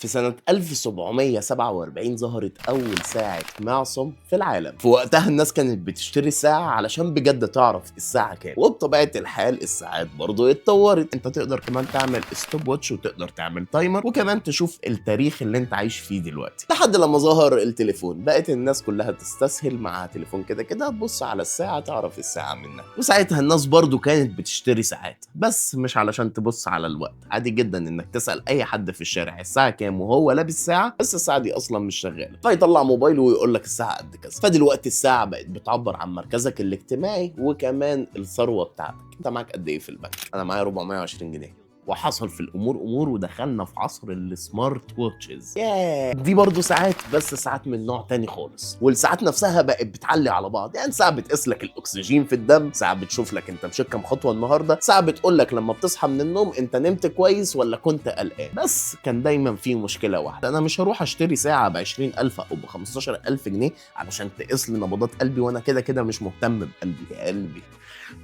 في سنة 1747 ظهرت أول ساعة معصم في العالم. في وقتها الناس كانت بتشتري ساعة علشان بجد تعرف الساعة كام، وبطبيعة الحال الساعات برضو اتطورت. انت تقدر كمان تعمل ستوب واتش، وتقدر تعمل تايمر، وكمان تشوف التاريخ اللي انت عايش فيه دلوقتي. لحد لما ظهر التليفون بقت الناس كلها تستسهل معاها تليفون كده كده، تبص على الساعة تعرف الساعة منها. وساعتها الناس برضو كانت بتشتري ساعات، بس مش علشان تبص على الوقت. عادي جدا انك تسأل اي حد في الشارع الساعة كام وهو لابس ساعة، بس الساعة دي اصلا مش شغالة، فيطلع موبايله ويقول لك الساعة قد كذا. فدلوقتي الساعة بقت بتعبر عن مركزك الاجتماعي وكمان الثروة بتاعتك. انت معاك قد ايه في البنك؟ انا معايا 420 جنيه. وحصل في الامور امور، ودخلنا في عصر السمارت ووتشز. دي برضو ساعات، بس ساعات من نوع تاني خالص. والساعات نفسها بقت بتعلي على بعض. يعني ساعه بتقيس لك الاكسجين في الدم، ساعه بتشوف لك انت مشيت كام خطوه النهارده، ساعه بتقول لك لما بتصحى من النوم انت نمت كويس ولا كنت قلقان. بس كان دايما في مشكله واحده، انا مش هروح اشتري ساعه ب 20,000 او ب 15,000 جنيه علشان تقيس لي نبضات قلبي، وانا كده كده مش مهتم بقلبي. يا قلبي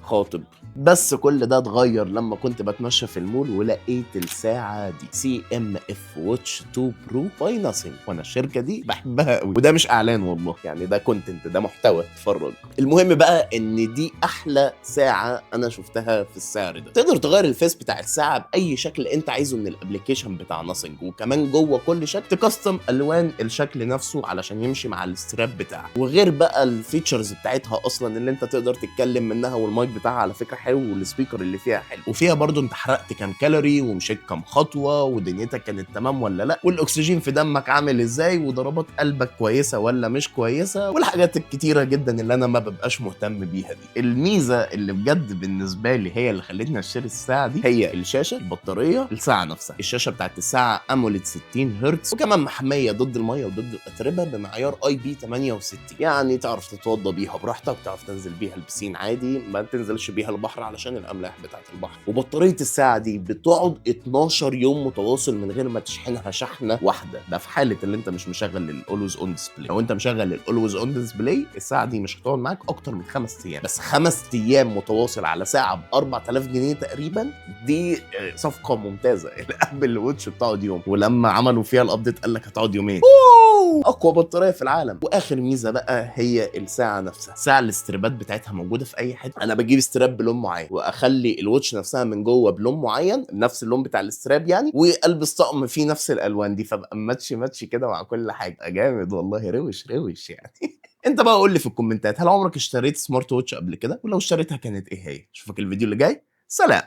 خاطب. بس كل ده اتغير لما كنت بتمشى في المول ولقيت الساعة دي CMF Watch 2 Pro by Nothing، وانا الشركة دي بحبها قوي. وده مش اعلان والله، يعني ده كونتنت، ده محتوى اتفرج. المهم بقى ان دي احلى ساعة انا شفتها في السعر ده. تقدر تغير الفيس بتاع الساعة باي شكل انت عايزه من الابليكيشن بتاع Nothing، وكمان جوه كل شكل تكستم الوان الشكل نفسه علشان يمشي مع الستراب بتاعه. وغير بقى الفيتشرز بتاعتها اصلا اللي انت تقدر تتكلم منها، والمايك بتاعها على فكره حلو، والسبيكر اللي فيها حلو، وفيها برضو انت حرقت كام كالوري ومشيت كام خطوه ودنيتك كانت تمام ولا لا، والاكسجين في دمك عامل ازاي، وضربات قلبك كويسه ولا مش كويسه، والحاجات الكتيره جدا اللي انا ما ببقاش مهتم بيها دي. الميزه اللي بجد بالنسبه لي هي اللي خلتني اشتري الساعه دي هي الشاشه، البطاريه، الساعه نفسها. الشاشه بتاعت الساعه اموليد 60 هرتز، وكمان محميه ضد الميه وضد الاتربه بمعيار IP68، يعني تعرف تتوضى بيها براحتك، تعرف تنزل بيها البسين عادي، ما تنزلش بيها البحر علشان الاملاح بتاعت البحر. وبطاريه الساعه دي بتقعد 12 يوم متواصل من غير ما تشحنها شحنه واحده، ده في حاله اللي انت مش مشغل الاولويز اون ديسبلاي. لو انت مشغل الاولويز اون ديسبلاي الساعه دي مش هتقعد معاك اكتر من 5 ايام. بس 5 ايام متواصل على ساعه ب 4000 جنيه تقريبا، دي صفقه ممتازه. الابل ووتش بتقعد يوم، ولما عملوا فيها الابديت قال لك هتقعد يومين. اقوى بطاريه في العالم. واخر ميزه بقى هي الساعه نفسها. الساعه الاسترابات بتاعتها موجوده في اي حته. انا بجيب استراب بلون معين، واخلي الواتش نفسها من جوه بلون معين، نفس اللون بتاع الاستراب يعني، والبس طقم فيه نفس الالوان دي، فبقى ماتشي ماتشي كده مع كل حاجه. جامد والله، روش روش يعني. انت بقى قول لي في الكومنتات، هل عمرك اشتريت سمارت واتش قبل كده؟ ولو اشتريتها كانت ايه هي؟ اشوفك الفيديو اللي جاي. سلام.